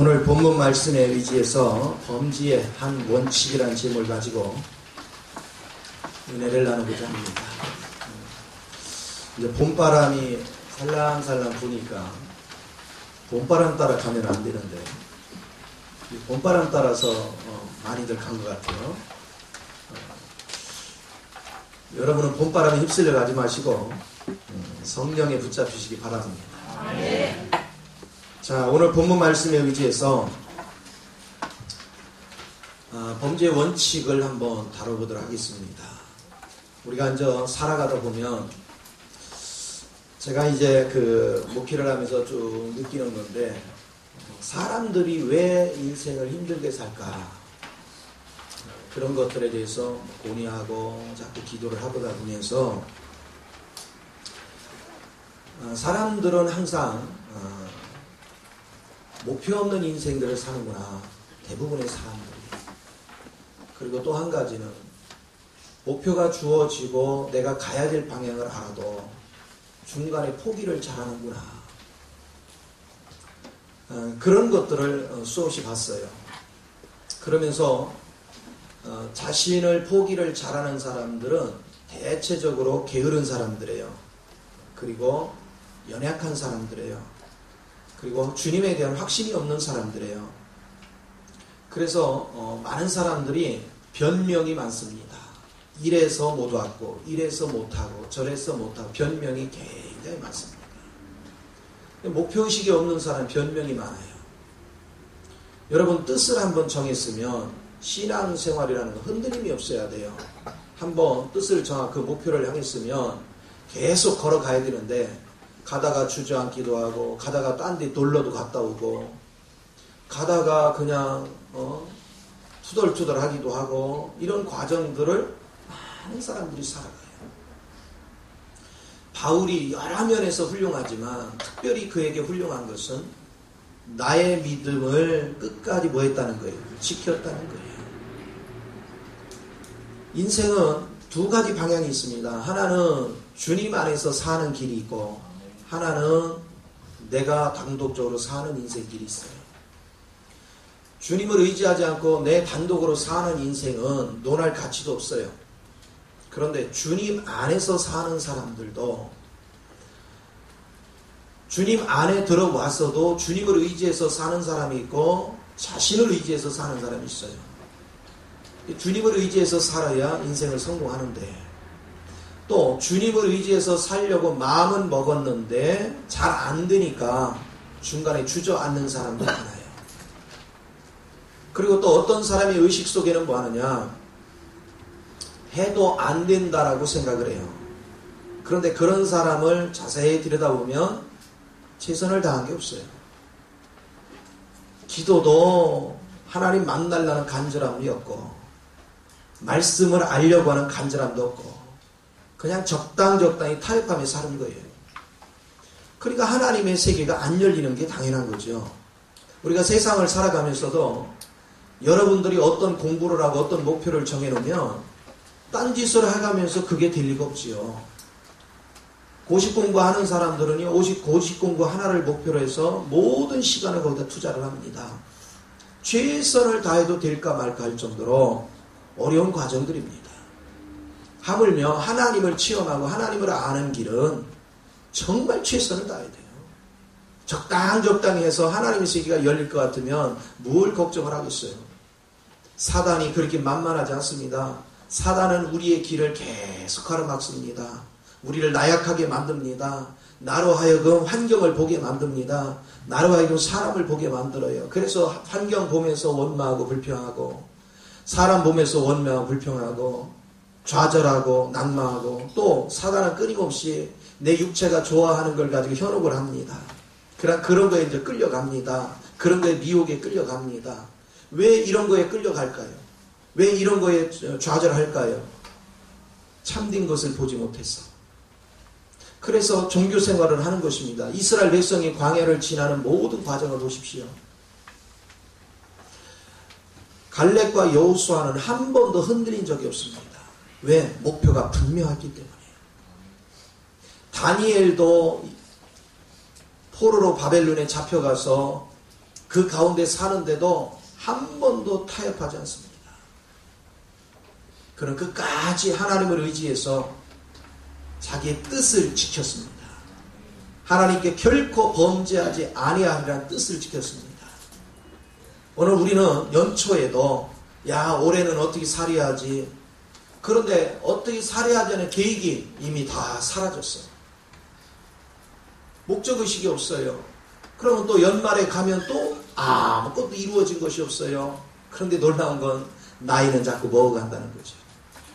오늘 본문 말씀에 의지해서 범지의 한 원칙이라는 제목을 가지고 은혜를 나누고자 합니다. 이제 봄바람이 살랑살랑 부니까 봄바람 따라 가면 안 되는데 봄바람 따라서 많이들 간 것 같아요. 여러분은 봄바람에 휩쓸려 가지 마시고 성령에 붙잡히시기 바랍니다. 네. 자, 오늘 본문 말씀에 의지해서 범죄의 원칙을 한번 다뤄보도록 하겠습니다. 우리가 이제 살아가다 보면 제가 이제 목회를 하면서 쭉 느끼는 건데, 사람들이 왜 인생을 힘들게 살까, 그런 것들에 대해서 고뇌하고 자꾸 기도를 하다 보면서 사람들은 항상 목표 없는 인생들을 사는구나, 대부분의 사람들이. 그리고 또 한 가지는 목표가 주어지고 내가 가야 될 방향을 알아도 중간에 포기를 잘하는구나, 그런 것들을 수없이 봤어요. 그러면서 자신을 포기를 잘하는 사람들은 대체적으로 게으른 사람들이에요. 그리고 연약한 사람들이에요. 그리고 주님에 대한 확신이 없는 사람들이에요. 그래서 많은 사람들이 변명이 많습니다. 이래서 못 왔고, 이래서 못하고, 저래서 못하고, 변명이 굉장히 많습니다. 목표의식이 없는 사람은 변명이 많아요. 여러분, 뜻을 한번 정했으면 신앙생활이라는 건 흔들림이 없어야 돼요. 한번 뜻을 정하고 그 목표를 향했으면 계속 걸어가야 되는데, 가다가 주저앉기도 하고, 가다가 딴 데 놀러도 갔다 오고, 가다가 그냥 투덜투덜 하기도 하고, 이런 과정들을 많은 사람들이 살아가요. 바울이 여러 면에서 훌륭하지만 특별히 그에게 훌륭한 것은 나의 믿음을 끝까지 뭐 했다는 거예요? 지켰다는 거예요. 인생은 두 가지 방향이 있습니다. 하나는 주님 안에서 사는 길이 있고, 하나는 내가 단독적으로 사는 인생길이 있어요. 주님을 의지하지 않고 내 단독으로 사는 인생은 논할 가치도 없어요. 그런데 주님 안에서 사는 사람들도, 주님 안에 들어와서도 주님을 의지해서 사는 사람이 있고 자신을 의지해서 사는 사람이 있어요. 주님을 의지해서 살아야 인생을 성공하는데, 또 주님을 의지해서 살려고 마음은 먹었는데 잘 안 되니까 중간에 주저앉는 사람도 많아요. 그리고 또 어떤 사람의 의식 속에는 뭐 하느냐, 해도 안 된다라고 생각을 해요. 그런데 그런 사람을 자세히 들여다보면 최선을 다한 게 없어요. 기도도 하나님 만나려는 간절함이 없고, 말씀을 알려고 하는 간절함도 없고, 그냥 적당히 타협하며 사는 거예요. 그러니까 하나님의 세계가 안 열리는 게 당연한 거죠. 우리가 세상을 살아가면서도 여러분들이 어떤 공부를 하고 어떤 목표를 정해놓으면 딴짓을 해가면서 그게 될 리가 없지요. 고시 공부하는 사람들은요, 고시 공부 하나를 목표로 해서 모든 시간을 거기다 투자를 합니다. 최선을 다해도 될까 말까 할 정도로 어려운 과정들입니다. 하물며 하나님을 체험하고 하나님을 아는 길은 정말 최선을 다해야 돼요. 적당히 해서 하나님의 세계가 열릴 것 같으면 뭘 걱정을 하겠어요. 사단이 그렇게 만만하지 않습니다. 사단은 우리의 길을 계속 가로막습니다. 우리를 나약하게 만듭니다. 나로 하여금 환경을 보게 만듭니다. 나로 하여금 사람을 보게 만들어요. 그래서 환경 보면서 원망하고 불평하고, 사람 보면서 원망하고 불평하고, 좌절하고 낙망하고, 또 사단은 끊임없이 내 육체가 좋아하는 걸 가지고 현혹을 합니다. 그런 거에 이제 끌려갑니다. 그런 거에 미혹에 끌려갑니다. 왜 이런 거에 끌려갈까요? 왜 이런 거에 좌절할까요? 참된 것을 보지 못했어. 그래서 종교 생활을 하는 것입니다. 이스라엘 백성이 광야를 지나는 모든 과정을 보십시오. 갈렙과 여호수아는 한 번도 흔들린 적이 없습니다. 왜? 목표가 분명하기 때문에. 다니엘도 포로로 바벨론에 잡혀가서 그 가운데 사는데도 한 번도 타협하지 않습니다. 그는 끝까지 하나님을 의지해서 자기의 뜻을 지켰습니다. 하나님께 결코 범죄하지 아니하리라는 뜻을 지켰습니다. 오늘 우리는 연초에도 올해는 어떻게 살아야지. 그런데 어떻게 살아야 하는 계획이 이미 다 사라졌어요. 목적의식이 없어요. 그러면 또 연말에 가면 또 아무것도 이루어진 것이 없어요. 그런데 놀라운 건 나이는 자꾸 먹어간다는 거죠.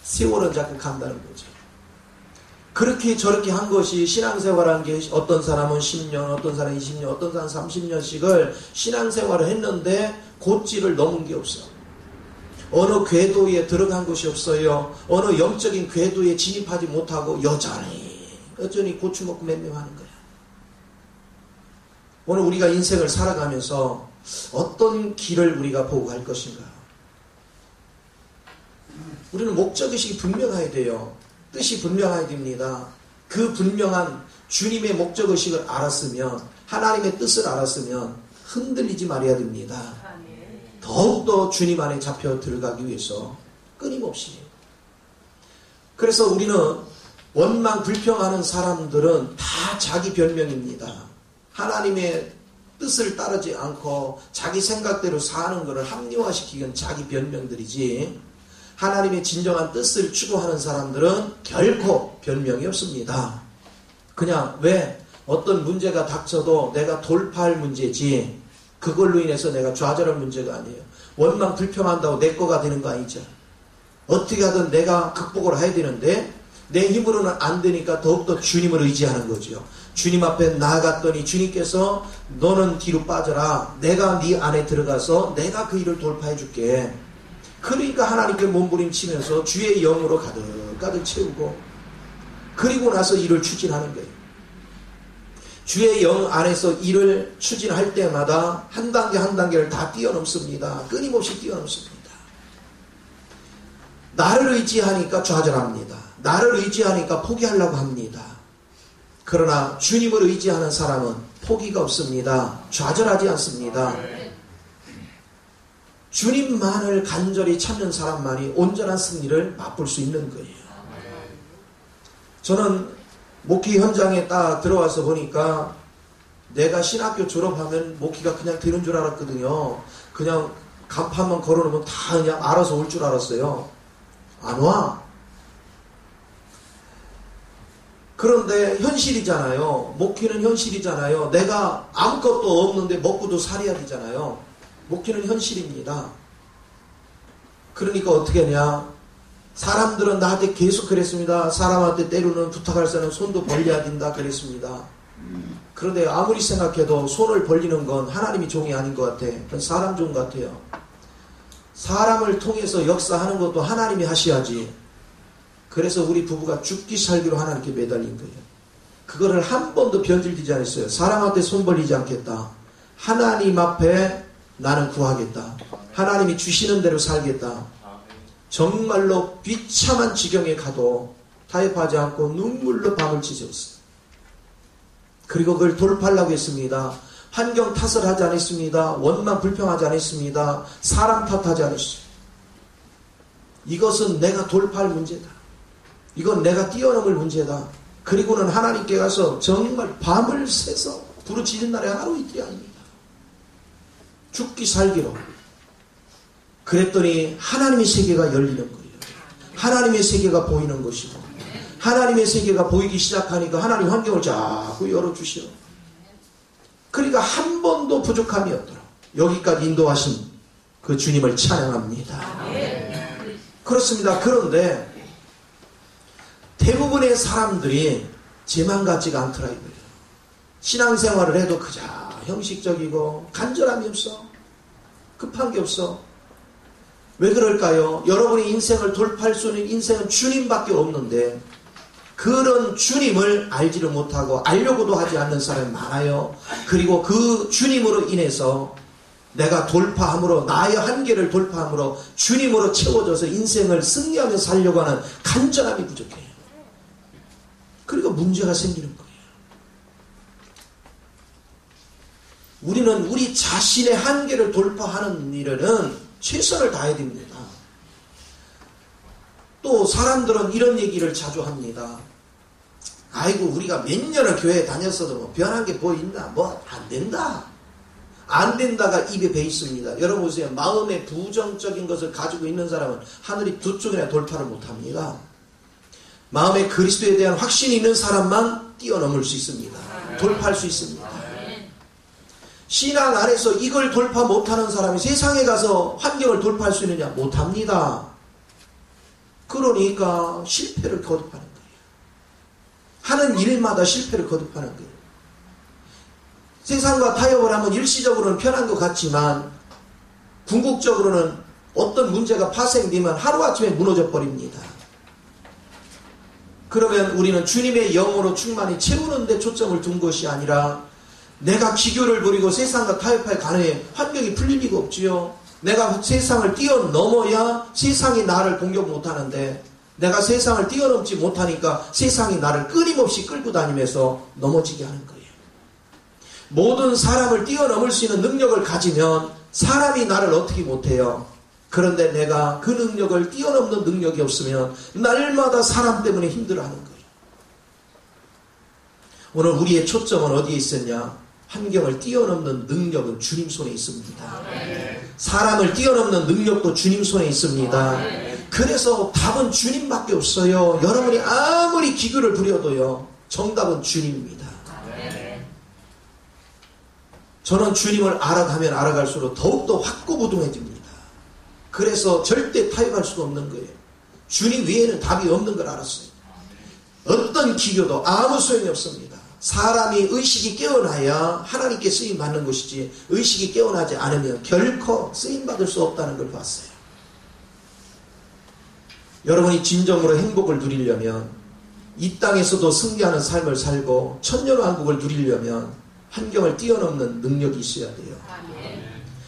세월은 자꾸 간다는 거죠. 그렇게 저렇게 한 것이 신앙생활한 게 어떤 사람은 10년, 어떤 사람은 20년, 어떤 사람은 30년씩을 신앙생활을 했는데 곧지를 넘은 게 없어요. 어느 궤도에 들어간 것이 없어요. 어느 영적인 궤도에 진입하지 못하고 여전히 고추 먹고 맴매하는 거야. 오늘 우리가 인생을 살아가면서 어떤 길을 우리가 보고 갈 것인가? 우리는 목적의식이 분명해야 돼요. 뜻이 분명해야 됩니다. 그 분명한 주님의 목적의식을 알았으면, 하나님의 뜻을 알았으면 흔들리지 말아야 됩니다. 더욱더 주님 안에 잡혀 들어가기 위해서 끊임없이. 그래서 우리는 원망 불평하는 사람들은 다 자기 변명입니다. 하나님의 뜻을 따르지 않고 자기 생각대로 사는 것을 합리화시키는 자기 변명들이지, 하나님의 진정한 뜻을 추구하는 사람들은 결코 변명이 없습니다. 그냥 어떤 문제가 닥쳐도 내가 돌파할 문제지 그걸로 인해서 내가 좌절할 문제가 아니에요. 원망 불평한다고 내 거가 되는 거 아니죠. 어떻게 하든 내가 극복을 해야 되는데 내 힘으로는 안 되니까 더욱더 주님을 의지하는 거죠. 주님 앞에 나아갔더니 주님께서 너는 뒤로 빠져라. 내가 네 안에 들어가서 내가 그 일을 돌파해 줄게. 그러니까 하나님께 몸부림치면서 주의 영으로 가득 채우고, 그리고 나서 일을 추진하는 거예요. 주의 영 안에서 일을 추진할 때마다 한 단계 한 단계를 다 뛰어넘습니다. 끊임없이 뛰어넘습니다. 나를 의지하니까 좌절합니다. 나를 의지하니까 포기하려고 합니다. 그러나 주님을 의지하는 사람은 포기가 없습니다. 좌절하지 않습니다. 주님만을 간절히 찾는 사람만이 온전한 승리를 맛볼 수 있는 거예요. 저는 목회 현장에 딱 들어와서 보니까 내가 신학교 졸업하면 목회가 그냥 되는 줄 알았거든요. 그냥 간판만 걸어놓으면 다 그냥 알아서 올 줄 알았어요. 안 와. 그런데 현실이잖아요. 목회는 현실이잖아요. 내가 아무것도 없는데 먹고도 살아야 되잖아요. 목회는 현실입니다. 그러니까 어떻게 하냐. 사람들은 나한테 계속 그랬습니다. 사람한테 때로는 부탁할 사람은 손도 벌려야 된다 그랬습니다. 그런데 아무리 생각해도 손을 벌리는 건 하나님이 종이 아닌 것 같아. 그건 사람 종 같아요. 사람을 통해서 역사하는 것도 하나님이 하셔야지. 그래서 우리 부부가 죽기 살기로 하나님께 매달린 거예요. 그거를 한 번도 변질되지 않았어요. 사람한테 손 벌리지 않겠다. 하나님 앞에 나는 구하겠다. 하나님이 주시는 대로 살겠다. 정말로 비참한 지경에 가도 타협하지 않고 눈물로 밤을 지새웠어요. 그리고 그걸 돌파하려고 했습니다. 환경 탓을 하지 않았습니다. 원망 불평하지 않았습니다. 사람 탓하지 않았어요. 이것은 내가 돌파할 문제다. 이건 내가 뛰어넘을 문제다. 그리고는 하나님께 가서 정말 밤을 새서 부르짖은 날에 하루 이틀이 아닙니다. 죽기 살기로. 그랬더니 하나님의 세계가 열리는 거예요. 하나님의 세계가 보이는 것이고, 하나님의 세계가 보이기 시작하니까 하나님 환경을 자꾸 열어주시오. 그러니까 한 번도 부족함이 없도록 여기까지 인도하신 그 주님을 찬양합니다. 그렇습니다. 그런데 대부분의 사람들이 제만 같지가 않더라 이거예요. 신앙생활을 해도 그저 형식적이고 간절함이 없어. 급한 게 없어. 왜 그럴까요? 여러분의 인생을 돌파할 수 있는 인생은 주님밖에 없는데 그런 주님을 알지를 못하고 알려고도 하지 않는 사람이 많아요. 그리고 그 주님으로 인해서 내가 돌파함으로, 나의 한계를 돌파함으로 주님으로 채워져서 인생을 승리하며 살려고 하는 간절함이 부족해요. 그리고 문제가 생기는 거예요. 우리는 우리 자신의 한계를 돌파하는 일에는 최선을 다해야 됩니다. 또 사람들은 이런 얘기를 자주 합니다. 아이고 우리가 몇 년을 교회에 다녔어도 뭐 변한 게 뭐 있나? 뭐 안 된다. 안 된다가 입에 배 있습니다. 여러분 보세요. 마음에 부정적인 것을 가지고 있는 사람은 하늘이 두 쪽이나 돌파를 못합니다. 마음에 그리스도에 대한 확신이 있는 사람만 뛰어넘을 수 있습니다. 돌파할 수 있습니다. 신앙 안에서 이걸 돌파 못하는 사람이 세상에 가서 환경을 돌파할 수 있느냐? 못합니다. 그러니까 실패를 거듭하는 거예요. 하는 일마다 실패를 거듭하는 거예요. 세상과 타협을 하면 일시적으로는 편한 것 같지만 궁극적으로는 어떤 문제가 파생되면 하루아침에 무너져 버립니다. 그러면 우리는 주님의 영으로 충만히 채우는 데 초점을 둔 것이 아니라 내가 기교를 부리고 세상과 타협할 가능해 환경이 풀릴 리가 없지요. 내가 세상을 뛰어넘어야 세상이 나를 공격 못하는데 내가 세상을 뛰어넘지 못하니까 세상이 나를 끊임없이 끌고 다니면서 넘어지게 하는 거예요. 모든 사람을 뛰어넘을 수 있는 능력을 가지면 사람이 나를 어떻게 못해요. 그런데 내가 그 능력을 뛰어넘는 능력이 없으면 날마다 사람 때문에 힘들어하는 거예요. 오늘 우리의 초점은 어디에 있었냐? 환경을 뛰어넘는 능력은 주님 손에 있습니다. 사람을 뛰어넘는 능력도 주님 손에 있습니다. 그래서 답은 주님밖에 없어요. 여러분이 아무리 기교를 부려도요. 정답은 주님입니다. 저는 주님을 알아가면 알아갈수록 더욱더 확고부동해집니다. 그래서 절대 타협할 수가 없는 거예요. 주님 외에는 답이 없는 걸 알았어요. 어떤 기교도 아무 소용이 없습니다. 사람이 의식이 깨어나야 하나님께 쓰임받는 것이지 의식이 깨어나지 않으면 결코 쓰임받을 수 없다는 걸 봤어요. 여러분이 진정으로 행복을 누리려면 이 땅에서도 승리하는 삶을 살고 천년왕국을 누리려면 환경을 뛰어넘는 능력이 있어야 돼요.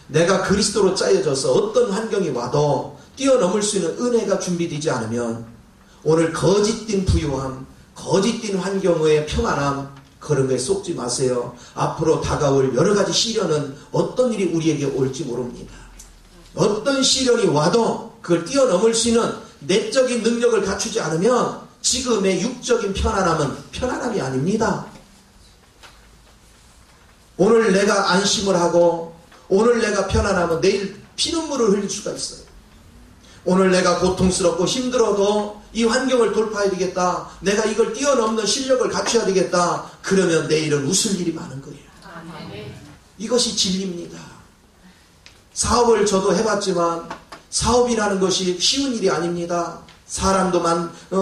내가 그리스도로 짜여져서 어떤 환경이 와도 뛰어넘을 수 있는 은혜가 준비되지 않으면 오늘 거짓된 부유함, 거짓된 환경의 평안함 그런 거에 속지 마세요. 앞으로 다가올 여러 가지 시련은 어떤 일이 우리에게 올지 모릅니다. 어떤 시련이 와도 그걸 뛰어넘을 수 있는 내적인 능력을 갖추지 않으면 지금의 육적인 편안함은 편안함이 아닙니다. 오늘 내가 안심을 하고 오늘 내가 편안하면 내일 피눈물을 흘릴 수가 있어요. 오늘 내가 고통스럽고 힘들어도 이 환경을 돌파해야 되겠다. 내가 이걸 뛰어넘는 실력을 갖춰야 되겠다. 그러면 내일은 웃을 일이 많은 거예요. 이것이 진리입니다. 사업을 저도 해봤지만 사업이라는 것이 쉬운 일이 아닙니다. 사람도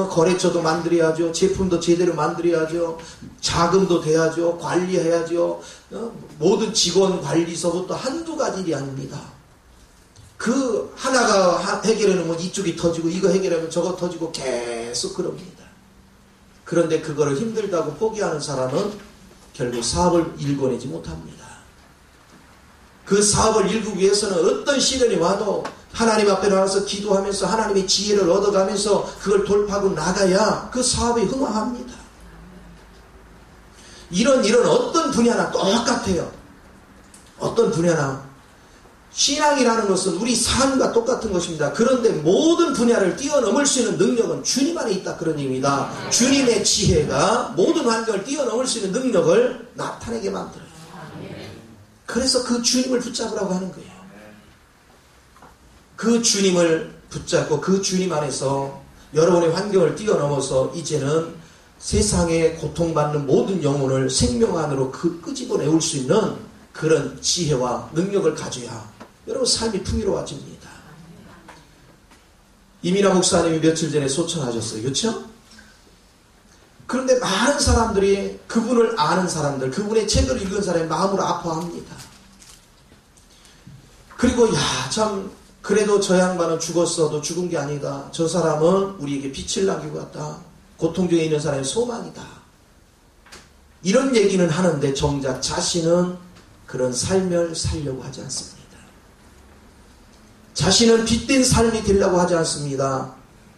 거래처도 만들어야죠. 제품도 제대로 만들어야죠. 자금도 돼야죠. 관리해야죠. 모든 직원 관리서부터 한두 가지 일이 아닙니다. 그 하나가 해결하면 이쪽이 터지고 이거 해결하면 저거 터지고 계속 그럽니다. 그런데 그거를 힘들다고 포기하는 사람은 결국 사업을 일궈내지 못합니다. 그 사업을 일구기 위해서는 어떤 시련이 와도 하나님 앞에 나와서 기도하면서 하나님의 지혜를 얻어가면서 그걸 돌파하고 나가야 그 사업이 흥황합니다. 이런 일은 어떤 분야나 똑같아요. 어떤 분야나. 신앙이라는 것은 우리 삶과 똑같은 것입니다. 그런데 모든 분야를 뛰어넘을 수 있는 능력은 주님 안에 있다 그런 의미입니다. 주님의 지혜가 모든 환경을 뛰어넘을 수 있는 능력을 나타내게 만들어요. 그래서 그 주님을 붙잡으라고 하는 거예요. 그 주님을 붙잡고 그 주님 안에서 여러분의 환경을 뛰어넘어서 이제는 세상에 고통받는 모든 영혼을 생명 안으로 끄집어내올 수 있는 그런 지혜와 능력을 가져야 여러분 삶이 풍요로워집니다. 이민아 목사님이 며칠 전에 소천하셨어요. 그렇죠? 그런데 많은 사람들이 그분을 아는 사람들, 그분의 책을 읽은 사람이 마음으로 아파합니다. 그리고 참 그래도 저 양반은 죽었어도 죽은 게 아니다. 저 사람은 우리에게 빛을 남기고 갔다. 고통 중에 있는 사람의 소망이다. 이런 얘기는 하는데 정작 자신은 그런 삶을 살려고 하지 않습니다. 자신은 빛된 삶이 되려고 하지 않습니다.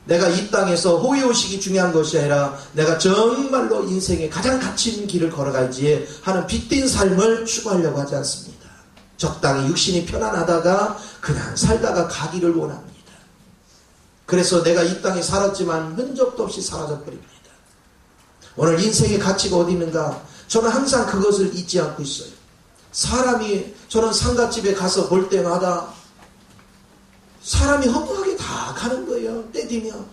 내가 이 땅에서 호의호식이 중요한 것이 아니라 내가 정말로 인생의 가장 가치 있는 길을 걸어가야지 하는 빛된 삶을 추구하려고 하지 않습니다. 적당히 육신이 편안하다가 그냥 살다가 가기를 원합니다. 그래서 내가 이 땅에 살았지만 흔적도 없이 사라져버립니다. 오늘 인생의 가치가 어디 있는가? 저는 항상 그것을 잊지 않고 있어요. 사람이, 저는 상가집에 가서 볼 때마다 사람이 허무하게 다 가는 거예요. 때 되면.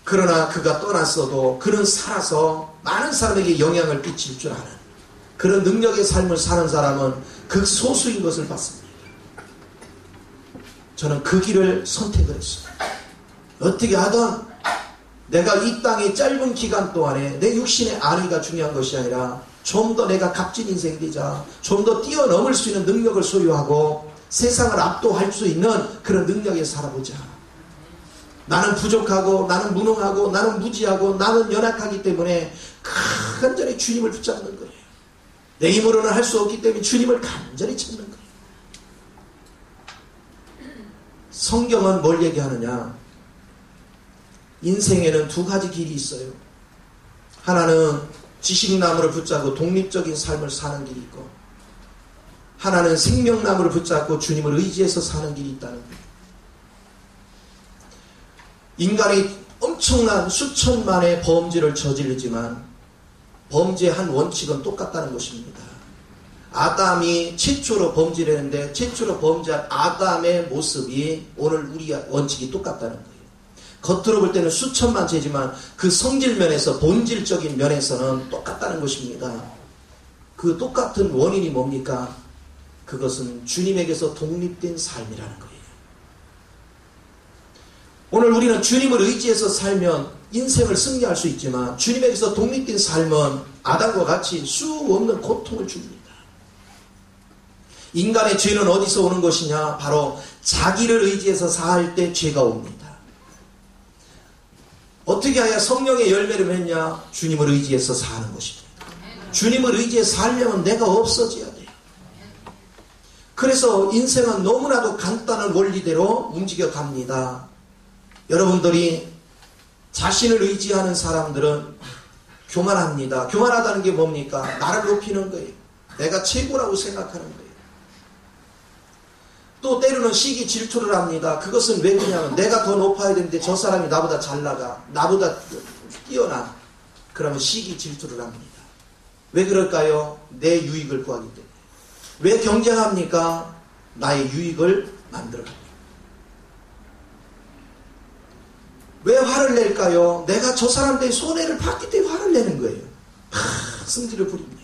그러나 그가 떠났어도 그는 살아서 많은 사람에게 영향을 끼칠 줄 아는 그런 능력의 삶을 사는 사람은 극소수인 것을 봤습니다. 저는 그 길을 선택을 했어요. 어떻게 하든 내가 이 땅의 짧은 기간 동안에 내 육신의 안위가 중요한 것이 아니라 좀 더 내가 값진 인생이 되자, 좀 더 뛰어넘을 수 있는 능력을 소유하고 세상을 압도할 수 있는 그런 능력에 살아보자. 나는 부족하고 나는 무능하고 나는 무지하고 나는 연약하기 때문에 간절히 주님을 붙잡는 거예요. 내 힘으로는 할 수 없기 때문에 주님을 간절히 찾는 거예요. 성경은 뭘 얘기하느냐? 인생에는 두 가지 길이 있어요. 하나는 지식나무를 붙잡고 독립적인 삶을 사는 길이 있고, 하나는 생명나무를 붙잡고 주님을 의지해서 사는 길이 있다는 거예요. 인간이 엄청난 수천만의 범죄를 저지르지만 범죄의 한 원칙은 똑같다는 것입니다. 아담이 최초로 범죄를 했는데 최초로 범죄한 아담의 모습이 오늘 우리의 원칙이 똑같다는 거예요. 겉으로 볼 때는 수천만 죄지만 그 성질 면에서 본질적인 면에서는 똑같다는 것입니다. 그 똑같은 원인이 뭡니까? 그것은 주님에게서 독립된 삶이라는 거예요. 오늘 우리는 주님을 의지해서 살면 인생을 승리할 수 있지만 주님에게서 독립된 삶은 아담과 같이 수 없는 고통을 줍니다. 인간의 죄는 어디서 오는 것이냐? 바로 자기를 의지해서 살 때 죄가 옵니다. 어떻게 해야 성령의 열매를 맺냐? 주님을 의지해서 사는 것입니다. 주님을 의지해서 살려면 내가 없어져야 돼요. 그래서 인생은 너무나도 간단한 원리대로 움직여 갑니다. 여러분들이 자신을 의지하는 사람들은 교만합니다. 교만하다는 게 뭡니까? 나를 높이는 거예요. 내가 최고라고 생각하는 거예요. 또 때로는 시기 질투를 합니다. 그것은 왜 그러냐면 내가 더 높아야 되는데 저 사람이 나보다 잘 나가, 나보다 뛰어나. 그러면 시기 질투를 합니다. 왜 그럴까요? 내 유익을 구하기 때문에. 왜 경쟁합니까? 나의 유익을 만들어갑니다. 왜 화를 낼까요? 내가 저 사람들의 손해를 봤기 때문에 화를 내는 거예요. 승질을 부립니다.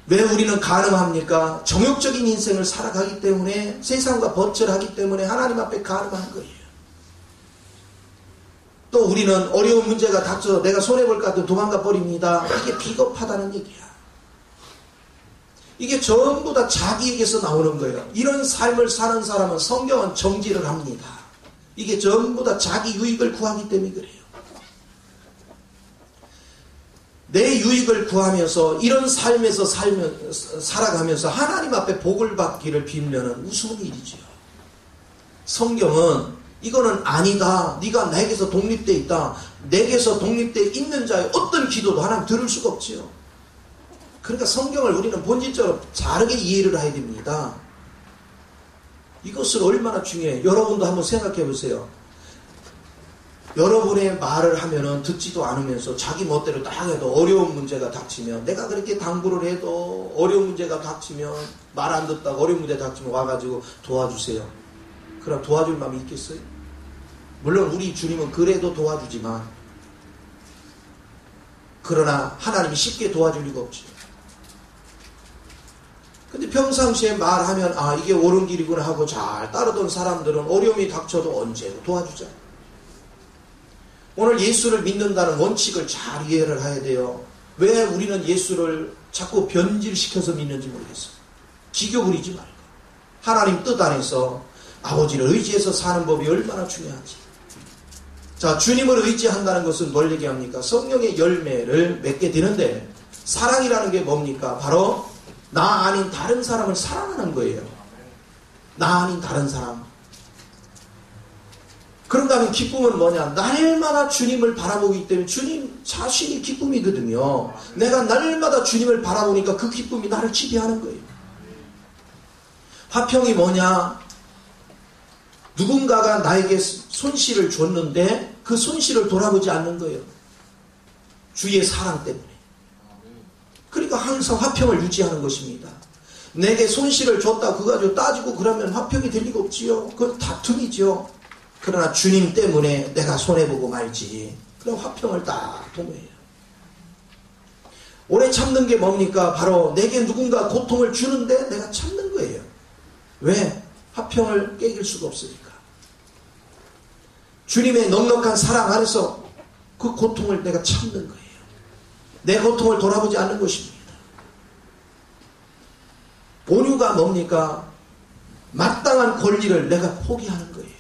왜 우리는 간음합니까? 정욕적인 인생을 살아가기 때문에, 세상과 버절하기 때문에 하나님 앞에 간음하는 거예요. 또 우리는 어려운 문제가 닥쳐서 내가 손해볼 것 같으면 도망가 버립니다. 이게 비겁하다는 얘기야. 이게 전부 다 자기에게서 나오는 거예요. 이런 삶을 사는 사람은 성경은 정죄를 합니다. 이게 전부 다 자기 유익을 구하기 때문에 그래요. 내 유익을 구하면서 이런 삶에서 살아가면서 하나님 앞에 복을 받기를 빌면은 우스운 일이지요. 성경은 이거는 아니다. 네가 내게서 독립되어 있다. 내게서 독립되어 있는 자의 어떤 기도도 하나님 들을 수가 없지요. 그러니까 성경을 우리는 본질적으로 다르게 이해를 해야 됩니다. 이것은 얼마나 중요해요. 여러분도 한번 생각해 보세요. 여러분의 말을 하면은 듣지도 않으면서 자기 멋대로 딱 해도 어려운 문제가 닥치면, 내가 그렇게 당부를 해도 어려운 문제가 닥치면 말 안 듣다가 어려운 문제 닥치면 와가지고 도와주세요. 그럼 도와줄 마음이 있겠어요? 물론 우리 주님은 그래도 도와주지만, 그러나 하나님이 쉽게 도와줄 리가 없죠. 근데 평상시에 말하면 이게 옳은 길이구나 하고 잘 따르던 사람들은 어려움이 닥쳐도 언제도 도와주잖아요. 오늘 예수를 믿는다는 원칙을 잘 이해를 해야 돼요. 왜 우리는 예수를 자꾸 변질시켜서 믿는지 모르겠어요. 기교 부리지 말고 하나님 뜻 안에서 아버지를 의지해서 사는 법이 얼마나 중요한지. 자, 주님을 의지한다는 것은 뭘 얘기합니까? 성령의 열매를 맺게 되는데, 사랑이라는 게 뭡니까? 바로 나 아닌 다른 사람을 사랑하는 거예요. 나 아닌 다른 사람. 그런가 하면 기쁨은 뭐냐? 날마다 주님을 바라보기 때문에 주님 자신이 기쁨이거든요. 내가 날마다 주님을 바라보니까 그 기쁨이 나를 지배하는 거예요. 화평이 뭐냐? 누군가가 나에게 손실을 줬는데 그 손실을 돌아보지 않는 거예요. 주의 사랑 때문에. 그러니까 항상 화평을 유지하는 것입니다. 내게 손실을 줬다 그거 가지고 따지고 그러면 화평이 될 리가 없지요. 그건 다툼이죠. 그러나 주님 때문에 내가 손해보고 말지. 그럼 화평을 딱 도모해요. 오래 참는 게 뭡니까? 바로 내게 누군가 고통을 주는데 내가 참는 거예요. 왜? 화평을 깨길 수가 없으니까. 주님의 넉넉한 사랑 안에서 그 고통을 내가 참는 거예요. 내 고통을 돌아보지 않는 것입니다. 온유가 뭡니까? 마땅한 권리를 내가 포기하는 거예요.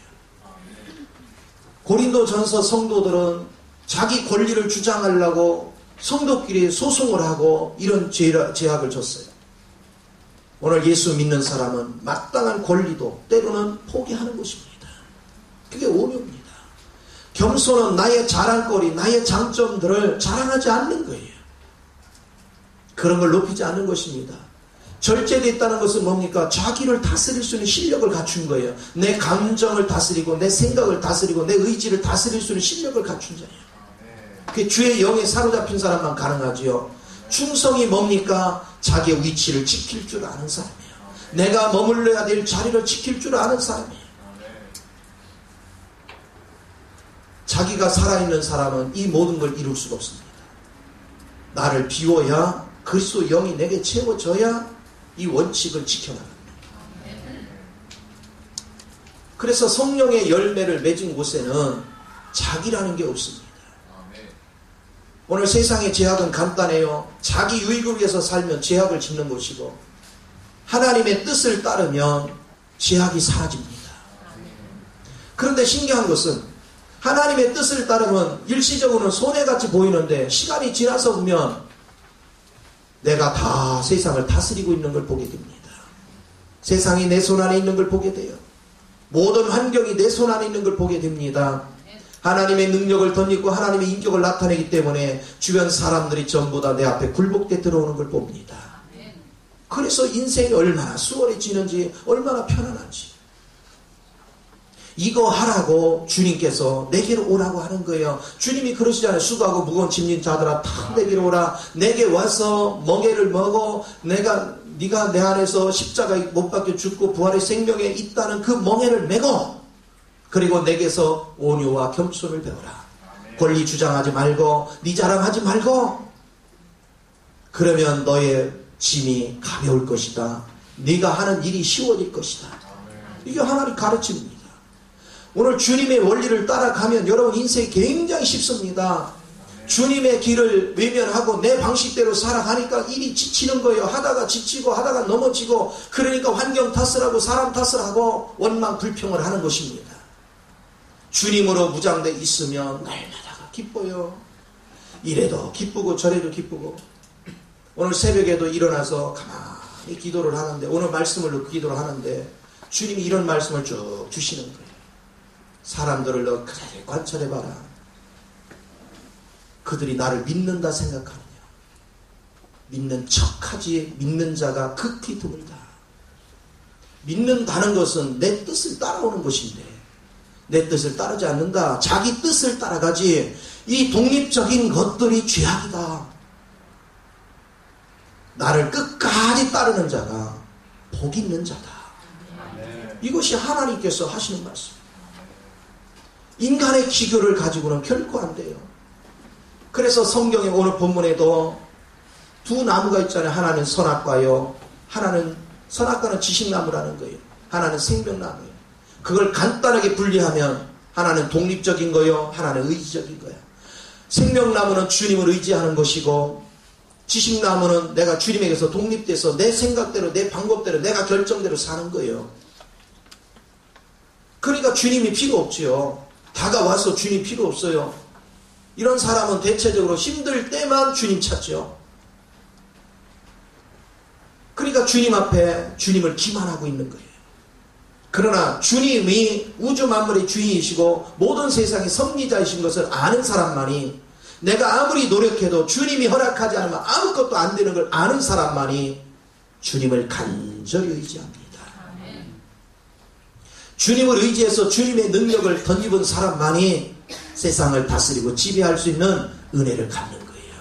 고린도전서 성도들은 자기 권리를 주장하려고 성도끼리 소송을 하고 이런 제약을 줬어요. 오늘 예수 믿는 사람은 마땅한 권리도 때로는 포기하는 것입니다. 그게 온유입니다. 겸손은 나의 자랑거리, 나의 장점들을 자랑하지 않는 거예요. 그런 걸 높이지 않는 것입니다. 절제되어 있다는 것은 뭡니까? 자기를 다스릴 수 있는 실력을 갖춘 거예요. 내 감정을 다스리고 내 생각을 다스리고 내 의지를 다스릴 수 있는 실력을 갖춘 자예요. 그게 주의 영에 사로잡힌 사람만 가능하지요. 충성이 뭡니까? 자기의 위치를 지킬 줄 아는 사람이에요. 내가 머물러야 될 자리를 지킬 줄 아는 사람이에요. 자기가 살아있는 사람은 이 모든 걸 이룰 수가 없습니다. 나를 비워야 그리스도 영이 내게 채워져야 이 원칙을 지켜나갑니다. 그래서 성령의 열매를 맺은 곳에는 자기라는 게 없습니다. 오늘 세상의 제약은 간단해요. 자기 유익을 위해서 살면 제약을 짓는 것이고 하나님의 뜻을 따르면 제약이 사라집니다. 그런데 신기한 것은 하나님의 뜻을 따르면 일시적으로는 손해같이 보이는데 시간이 지나서 보면 내가 다 세상을 다스리고 있는 걸 보게 됩니다. 세상이 내 손 안에 있는 걸 보게 돼요. 모든 환경이 내 손 안에 있는 걸 보게 됩니다. 하나님의 능력을 덧입고 하나님의 인격을 나타내기 때문에 주변 사람들이 전부 다 내 앞에 굴복돼 들어오는 걸 봅니다. 그래서 인생이 얼마나 수월해지는지 얼마나 편안한지. 이거 하라고 주님께서 내게로 오라고 하는 거예요. 주님이 그러시잖아요. 수고하고 무거운 짐진 자들아 다 내게로 오라. 내게 와서 멍에를 먹어. 네가 내 안에서 십자가에 못 박혀 죽고 부활의 생명에 있다는 그 멍에를 메고 그리고 내게서 온유와 겸손을 배워라. 권리 주장하지 말고 네 자랑하지 말고 그러면 너의 짐이 가벼울 것이다. 네가 하는 일이 쉬워질 것이다. 이게 하나님 가르침입니다. 오늘 주님의 원리를 따라가면 여러분 인생이 굉장히 쉽습니다. 주님의 길을 외면하고 내 방식대로 살아가니까 일이 지치는 거예요. 하다가 지치고 하다가 넘어지고 그러니까 환경 탓을 하고 사람 탓을 하고 원망 불평을 하는 것입니다. 주님으로 무장되어 있으면 날마다 기뻐요. 이래도 기쁘고 저래도 기쁘고 오늘 새벽에도 일어나서 가만히 기도를 하는데 오늘 말씀을 놓고 기도를 하는데 주님이 이런 말씀을 쭉 주시는 거예요. 사람들을 너 그래 관찰해봐라. 그들이 나를 믿는다 생각하느냐. 믿는 척하지 믿는 자가 극히 드물다. 믿는다는 것은 내 뜻을 따라오는 것인데 내 뜻을 따르지 않는다. 자기 뜻을 따라가지. 이 독립적인 것들이 죄악이다. 나를 끝까지 따르는 자가 복 있는 자다. 이것이 하나님께서 하시는 말씀. 인간의 기교를 가지고는 결코 안 돼요. 그래서 성경에 오늘 본문에도 두 나무가 있잖아요. 하나는 선악과요. 하나는 선악과는 지식나무라는 거예요. 하나는 생명나무예요. 그걸 간단하게 분리하면 하나는 독립적인 거요. 하나는 의지적인 거예요. 생명나무는 주님을 의지하는 것이고 지식나무는 내가 주님에게서 독립돼서 내 생각대로 내 방법대로 내가 결정대로 사는 거예요. 그러니까 주님이 필요 없지요. 다가와서 주님 필요 없어요. 이런 사람은 대체적으로 힘들 때만 주님 찾죠. 그러니까 주님 앞에 주님을 기만하고 있는 거예요. 그러나 주님이 우주 만물의 주인이시고 모든 세상의 섭리자이신 것을 아는 사람만이, 내가 아무리 노력해도 주님이 허락하지 않으면 아무것도 안 되는 걸 아는 사람만이 주님을 간절히 의지합니다. 주님을 의지해서 주님의 능력을 덧입은 사람만이 세상을 다스리고 지배할 수 있는 은혜를 갖는 거예요.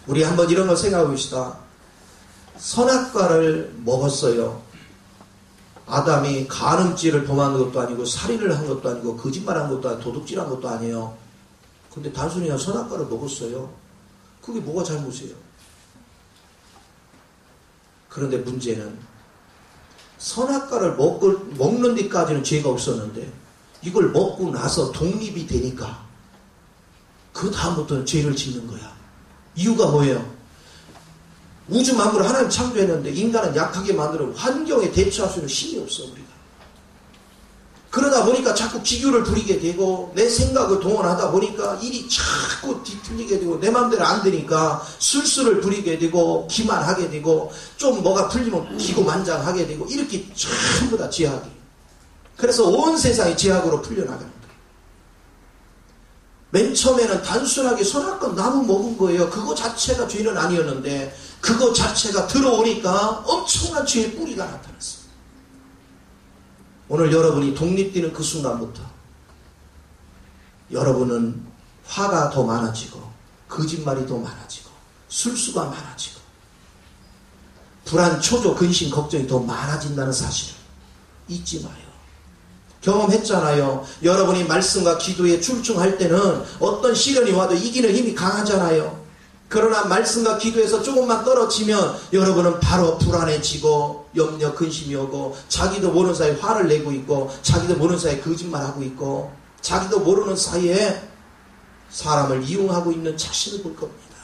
우리 한번 이런 걸 생각해 봅시다. 선악과를 먹었어요. 아담이 간음죄를 범한 것도 아니고 살인을 한 것도 아니고 거짓말한 것도 아니고 도둑질한 것도 아니에요. 근데 단순히 그냥 선악과를 먹었어요. 그게 뭐가 잘못이에요? 그런데 문제는 선악과를 먹는 데까지는 죄가 없었는데 이걸 먹고 나서 독립이 되니까 그 다음부터는 죄를 짓는 거야. 이유가 뭐예요? 우주 만물을 하나님 창조했는데 인간은 약하게 만드는 환경에 대처할 수 있는 힘이 없어, 우리가. 그러다 보니까 자꾸 기교를 부리게 되고 내 생각을 동원하다 보니까 일이 자꾸 뒤틀리게 되고 내 마음대로 안 되니까 술수를 부리게 되고 기만하게 되고 좀 뭐가 풀리면 기고만장하게 되고 이렇게 전부 다 죄악이. 그래서 온 세상이 죄악으로 풀려나가는 거예요. 맨 처음에는 단순하게 선악과 나무 먹은 거예요. 그거 자체가 죄는 아니었는데 그거 자체가 들어오니까 엄청난 죄의 뿌리가 나타났어요. 오늘 여러분이 독립되는 그 순간부터 여러분은 화가 더 많아지고 거짓말이 더 많아지고 술수가 많아지고 불안, 초조, 근심, 걱정이 더 많아진다는 사실을 잊지 마요. 경험했잖아요. 여러분이 말씀과 기도에 출중할 때는 어떤 시련이 와도 이기는 힘이 강하잖아요. 그러나 말씀과 기도에서 조금만 떨어지면 여러분은 바로 불안해지고 염려, 근심이 오고 자기도 모르는 사이에 화를 내고 있고 자기도 모르는 사이에 거짓말하고 있고 자기도 모르는 사이에 사람을 이용하고 있는 자신을 볼 겁니다.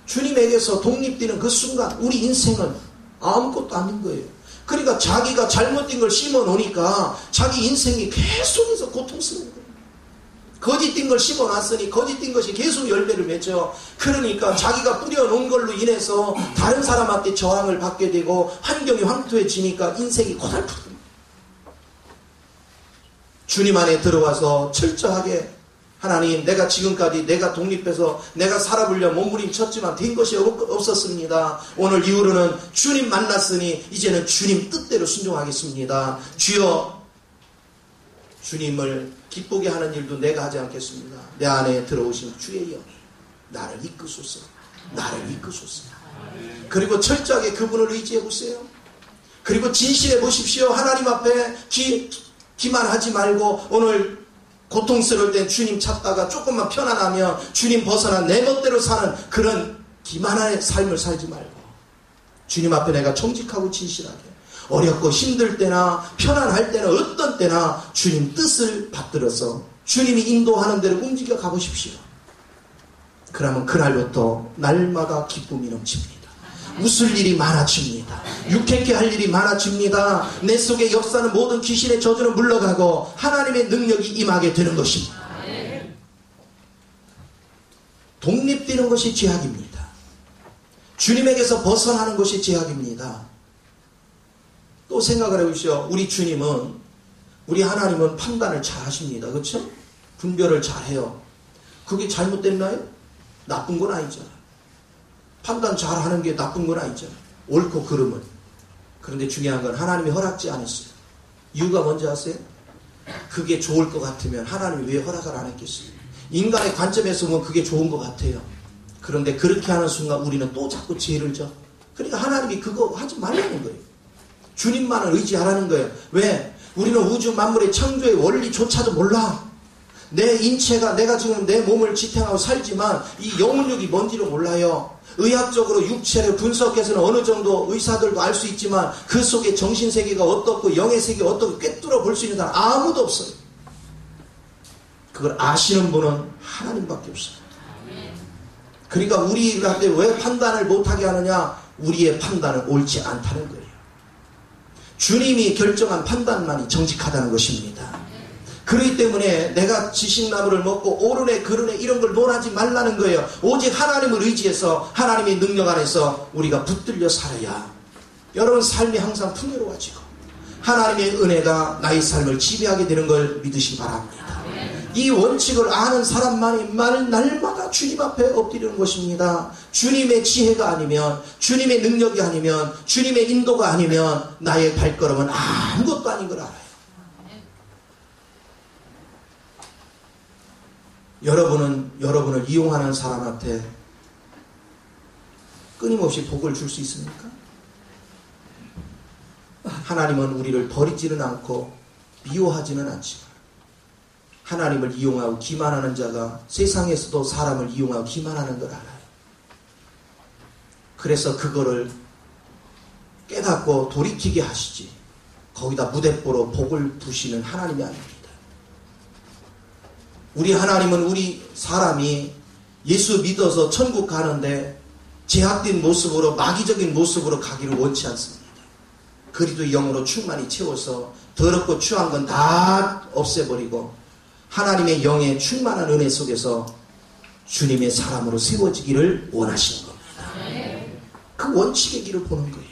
주님에게서 독립되는 그 순간 우리 인생은 아무것도 아닌 거예요. 그러니까 자기가 잘못된 걸 심어 놓으니까 자기 인생이 계속해서 고통스러운 거예요. 거짓된 걸 심어놨으니 거짓된 것이 계속 열매를 맺죠. 그러니까 자기가 뿌려놓은 걸로 인해서 다른 사람한테 저항을 받게 되고 환경이 황토해지니까 인생이 고달프다. 주님 안에 들어와서 철저하게 하나님, 내가 지금까지 내가 독립해서 내가 살아보려 몸부림쳤지만 된 것이 없었습니다. 오늘 이후로는 주님 만났으니 이제는 주님 뜻대로 순종하겠습니다. 주여, 주님을 기쁘게 하는 일도 내가 하지 않겠습니다. 내 안에 들어오신 주의 영이 나를 이끄소서. 나를 이끄소서. 그리고 철저하게 그분을 의지해 보세요. 그리고 진실해 보십시오. 하나님 앞에 기만하지 말고 오늘 고통스러울 땐 주님 찾다가 조금만 편안하면 주님 벗어난 내 멋대로 사는 그런 기만한 삶을 살지 말고 주님 앞에 내가 정직하고 진실하게 어렵고 힘들 때나 편안할 때나 어떤 때나 주님 뜻을 받들어서 주님이 인도하는 대로 움직여 가보십시오. 그러면 그날부터 날마다 기쁨이 넘칩니다. 웃을 일이 많아집니다. 유쾌케 할 일이 많아집니다. 내 속에 역사는 모든 귀신의 저주는 물러가고 하나님의 능력이 임하게 되는 것입니다. 독립되는 것이 죄악입니다. 주님에게서 벗어나는 것이 죄악입니다. 또 생각을 해보시오. 우리 주님은, 우리 하나님은 판단을 잘 하십니다. 그렇죠? 분별을 잘 해요. 그게 잘못됐나요? 나쁜 건 아니잖아요. 판단 잘 하는 게 나쁜 건 아니잖아요. 옳고 그름은. 그런데 중요한 건 하나님이 허락지 않았어요. 이유가 뭔지 아세요? 그게 좋을 것 같으면 하나님이 왜 허락을 안 했겠어요? 인간의 관점에서 보면 그게 좋은 것 같아요. 그런데 그렇게 하는 순간 우리는 또 자꾸 죄를 져. 그러니까 하나님이 그거 하지 말라는 거예요. 주님만을 의지하라는 거예요. 왜? 우리는 우주 만물의 창조의 원리조차도 몰라. 내 인체가, 내가 지금 내 몸을 지탱하고 살지만 이 영혼력이 뭔지를 몰라요. 의학적으로 육체를 분석해서는 어느 정도 의사들도 알 수 있지만 그 속에 정신세계가 어떻고 영의 세계가 어떻고 꿰뚫어 볼 수 있는 사람 아무도 없어요. 그걸 아시는 분은 하나님밖에 없어요. 그러니까 우리가 왜 판단을 못하게 하느냐? 우리의 판단은 옳지 않다는 거예요. 주님이 결정한 판단만이 정직하다는 것입니다. 그렇기 때문에 내가 지식나무를 먹고 오르네 그르네 이런 걸 논하지 말라는 거예요. 오직 하나님을 의지해서 하나님의 능력 안에서 우리가 붙들려 살아야 여러분 삶이 항상 풍요로워지고 하나님의 은혜가 나의 삶을 지배하게 되는 걸 믿으시기 바랍니다. 이 원칙을 아는 사람만이 날마다 주님 앞에 엎드리는 것입니다. 주님의 지혜가 아니면, 주님의 능력이 아니면, 주님의 인도가 아니면 나의 발걸음은 아무것도 아닌 걸 알아요. 여러분을 이용하는 사람한테 끊임없이 복을 줄 수 있습니까? 하나님은 우리를 버리지는 않고 미워하지는 않지만 하나님을 이용하고 기만하는 자가 세상에서도 사람을 이용하고 기만하는 걸 알아요. 그래서 그거를 깨닫고 돌이키게 하시지, 거기다 무대뽀로 복을 부시는 하나님이 아닙니다. 우리 하나님은 우리 사람이 예수 믿어서 천국 가는데 제약된 모습으로, 마귀적인 모습으로 가기를 원치 않습니다. 그리스도의 영으로 충만히 채워서 더럽고 추한 건 다 없애버리고 하나님의 영의 충만한 은혜 속에서 주님의 사람으로 세워지기를 원하시는 겁니다. 그 원칙의 길을 보는 거예요.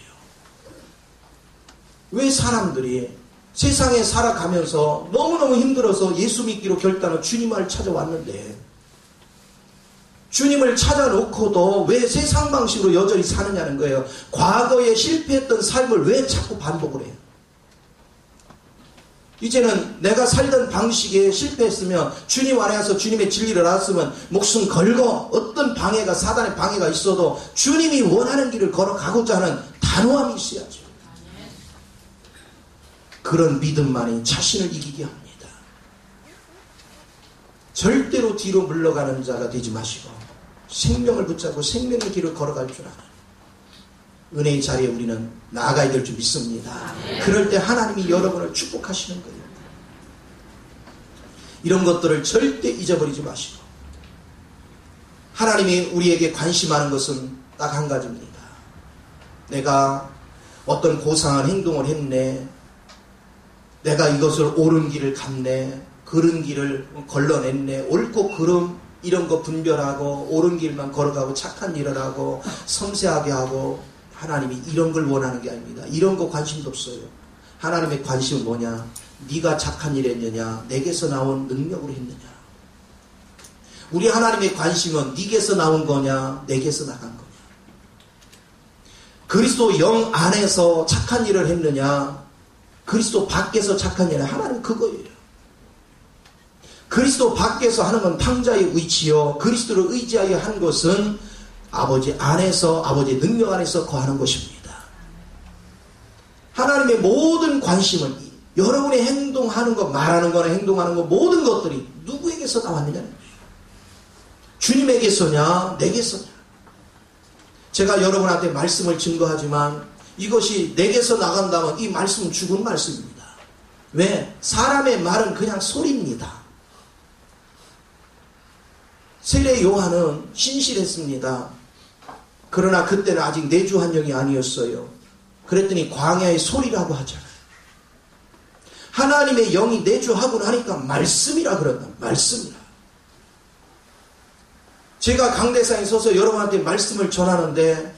왜 사람들이 세상에 살아가면서 너무너무 힘들어서 예수 믿기로 결단한 주님을 찾아왔는데 주님을 찾아놓고도 왜 세상 방식으로 여전히 사느냐는 거예요. 과거에 실패했던 삶을 왜 자꾸 반복을 해요? 이제는 내가 살던 방식에 실패했으면, 주님 안에 와서 주님의 진리를 알았으면 목숨 걸고 어떤 방해가, 사단의 방해가 있어도 주님이 원하는 길을 걸어가고자 하는 단호함이 있어야죠. 그런 믿음만이 자신을 이기게 합니다. 절대로 뒤로 물러가는 자가 되지 마시고 생명을 붙잡고 생명의 길을 걸어갈 줄 아는 은혜의 자리에 우리는 나아가야 될 줄 믿습니다. 그럴 때 하나님이 여러분을 축복하시는 거예요. 이런 것들을 절대 잊어버리지 마시고, 하나님이 우리에게 관심하는 것은 딱 한 가지입니다. 내가 어떤 고상한 행동을 했네, 내가 이것을 옳은 길을 갔네, 그른 길을 걸러냈네, 옳고 그름 이런 거 분별하고 옳은 길만 걸어가고 착한 일을 하고 섬세하게 하고, 하나님이 이런 걸 원하는 게 아닙니다. 이런 거 관심도 없어요. 하나님의 관심은 뭐냐? 네가 착한 일 했느냐, 내게서 나온 능력으로 했느냐. 우리 하나님의 관심은 네게서 나온 거냐, 내게서 나간 거냐. 그리스도 영 안에서 착한 일을 했느냐, 그리스도 밖에서 착한 일을 했느냐. 하나님은 그거예요. 그리스도 밖에서 하는 건 탕자의 의지요, 그리스도를 의지하여 한 것은 아버지 안에서, 아버지의 능력 안에서 거하는 것입니다. 하나님의 모든 관심은 여러분이 행동하는 것, 말하는 거나 행동하는 것, 모든 것들이 누구에게서 나왔느냐는 거예요. 주님에게서냐, 내게서냐. 제가 여러분한테 말씀을 증거하지만 이것이 내게서 나간다면 이 말씀은 죽은 말씀입니다. 왜? 사람의 말은 그냥 소리입니다. 세례 요한은 신실했습니다. 그러나 그때는 아직 내주한영이 아니었어요. 그랬더니 광야의 소리라고 하잖아요. 하나님의 영이 내주하고 나니까 말씀이라 그런다. 말씀이라. 제가 강대상에 서서 여러분한테 말씀을 전하는데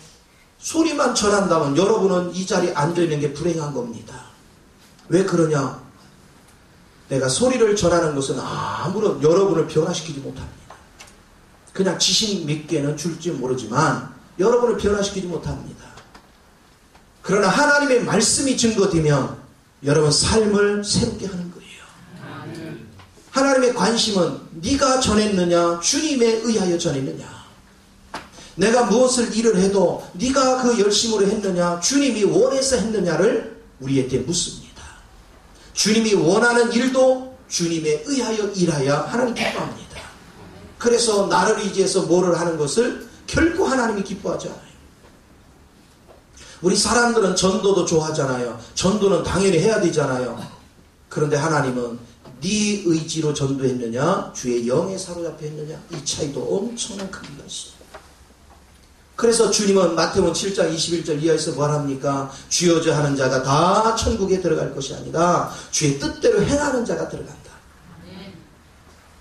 소리만 전한다면 여러분은 이 자리에 앉아있는 게 불행한 겁니다. 왜 그러냐? 내가 소리를 전하는 것은 아무런 여러분을 변화시키지 못합니다. 그냥 지식 몇 개는 줄지 모르지만 여러분을 변화시키지 못합니다. 그러나 하나님의 말씀이 증거되면 여러분 삶을 새롭게 하는 거예요. 하나님의 관심은 네가 전했느냐, 주님에 의하여 전했느냐. 내가 무엇을 일을 해도 네가 그 열심으로 했느냐, 주님이 원해서 했느냐를 우리에게 묻습니다. 주님이 원하는 일도 주님에 의하여 일하여 하나님 기뻐합니다. 그래서 나를 의지해서 뭐를 하는 것을 결코 하나님이 기뻐하지 않아요. 우리 사람들은 전도도 좋아하잖아요. 전도는 당연히 해야 되잖아요. 그런데 하나님은 네 의지로 전도했느냐, 주의 영에 사로잡혀 했느냐, 이 차이도 엄청난 크기가 있어요. 그래서 주님은 마태복음 7장 21절 이하에서 뭐합니까? 주여져 하는 자가 다 천국에 들어갈 것이 아니라 주의 뜻대로 행하는 자가 들어간다.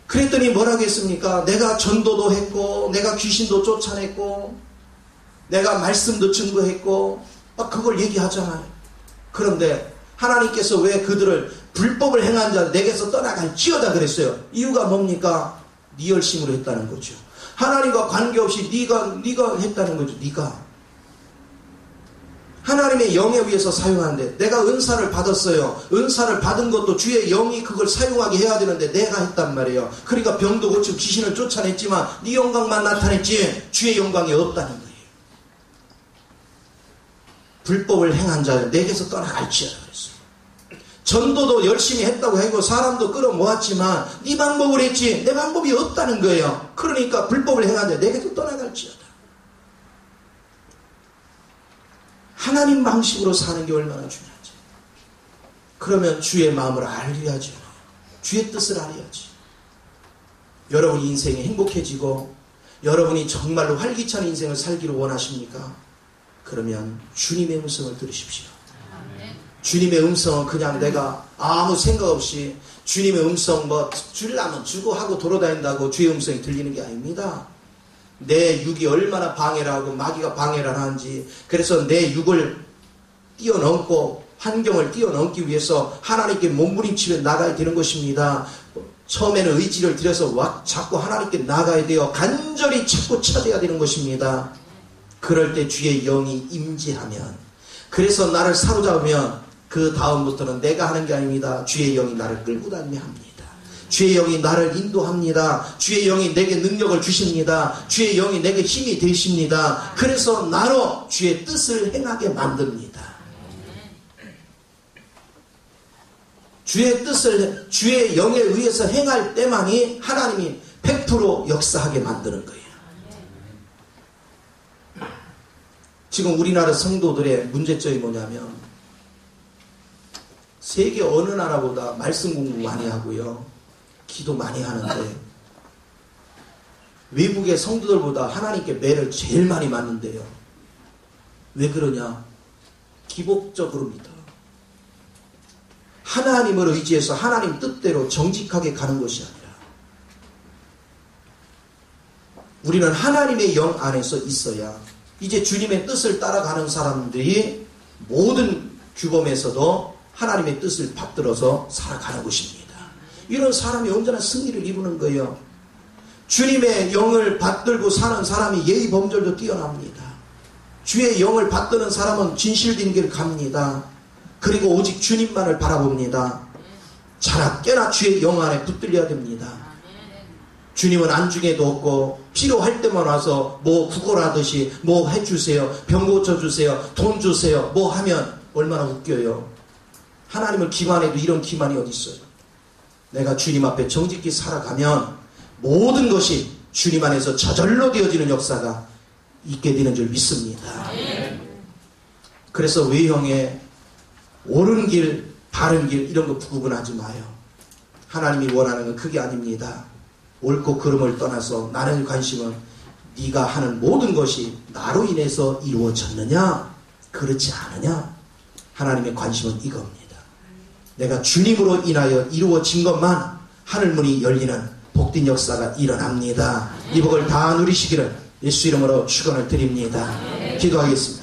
그랬더니 뭐라고 했습니까? 내가 전도도 했고, 내가 귀신도 쫓아냈고, 내가 말씀도 증거했고, 그걸 얘기하잖아요. 그런데 하나님께서 왜 그들을 불법을 행한 자 내게서 떠나갈지어다 그랬어요. 이유가 뭡니까? 네 열심으로 했다는 거죠. 하나님과 관계없이 네가 했다는 거죠. 네가 하나님의 영에 의해서 사용하는데 내가 은사를 받았어요. 은사를 받은 것도 주의 영이 그걸 사용하게 해야 되는데 내가 했단 말이에요. 그러니까 병도 고치고 귀신을 쫓아냈지만 네 영광만 나타냈지 주의 영광이 없다는 거예요. 불법을 행한 자는 내게서 떠나갈지어다 그랬어요. 전도도 열심히 했다고 하고 사람도 끌어모았지만 네 방법을 했지 내 방법이 없다는 거예요. 그러니까 불법을 행한 자 내게서 떠나갈지어다. 하나님 방식으로 사는 게 얼마나 중요하지. 그러면 주의 마음을 알려야죠. 주의 뜻을 알아야지. 여러분 인생이 행복해지고 여러분이 정말로 활기찬 인생을 살기를 원하십니까? 그러면 주님의 음성을 들으십시오. 주님의 음성은 그냥 내가 아무 생각 없이 주님의 음성 뭐 주려면 주고 하고 돌아다닌다고 주의 음성이 들리는 게 아닙니다. 내 육이 얼마나 방해를 하고 마귀가 방해를 하는지, 그래서 내 육을 뛰어넘고 환경을 뛰어넘기 위해서 하나님께 몸부림치며 나가야 되는 것입니다. 처음에는 의지를 들여서 자꾸 하나님께 나가야 돼요. 간절히 찾고 찾아야 되는 것입니다. 그럴 때 주의 영이 임재하면, 그래서 나를 사로잡으면 그 다음부터는 내가 하는 게 아닙니다. 주의 영이 나를 끌고 다니며 합니다. 주의 영이 나를 인도합니다. 주의 영이 내게 능력을 주십니다. 주의 영이 내게 힘이 되십니다. 그래서 나로 주의 뜻을 행하게 만듭니다. 주의 뜻을 주의 영에 의해서 행할 때만이 하나님이 100% 역사하게 만드는 거예요. 지금 우리나라 성도들의 문제점이 뭐냐면 세계 어느 나라보다 말씀 공부 많이 하고요. 기도 많이 하는데 외국의 성도들보다 하나님께 매를 제일 많이 맞는데요. 왜 그러냐? 기복적으로입니다. 하나님을 의지해서 하나님 뜻대로 정직하게 가는 것이 아니라 우리는 하나님의 영 안에서 있어야 이제 주님의 뜻을 따라가는 사람들이 모든 규범에서도 하나님의 뜻을 받들어서 살아가는 것입니다. 이런 사람이 언제나 승리를 이루는 거예요. 주님의 영을 받들고 사는 사람이 예의 범절도 뛰어납니다. 주의 영을 받드는 사람은 진실된 길 갑니다. 그리고 오직 주님만을 바라봅니다. 자나 깨나 주의 영 안에 붙들려야 됩니다. 주님은 안중에도 없고 필요할 때만 와서 뭐 구걸하듯이 뭐 해주세요, 병 고쳐주세요, 돈 주세요 뭐 하면 얼마나 웃겨요. 하나님을 기만해도 이런 기만이 어디 있어요. 내가 주님 앞에 정직히 살아가면 모든 것이 주님 안에서 저절로 되어지는 역사가 있게 되는 줄 믿습니다. 그래서 외형에 옳은 길, 바른 길 이런 거 구분하지 마요. 하나님이 원하는 건 그게 아닙니다. 옳고 그름을 떠나서 나는 관심은 네가 하는 모든 것이 나로 인해서 이루어졌느냐 그렇지 않느냐. 하나님의 관심은 이겁니다. 내가 주님으로 인하여 이루어진 것만 하늘문이 열리는 복된 역사가 일어납니다. 이 복을 다 누리시기를 예수 이름으로 축원을 드립니다. 기도하겠습니다.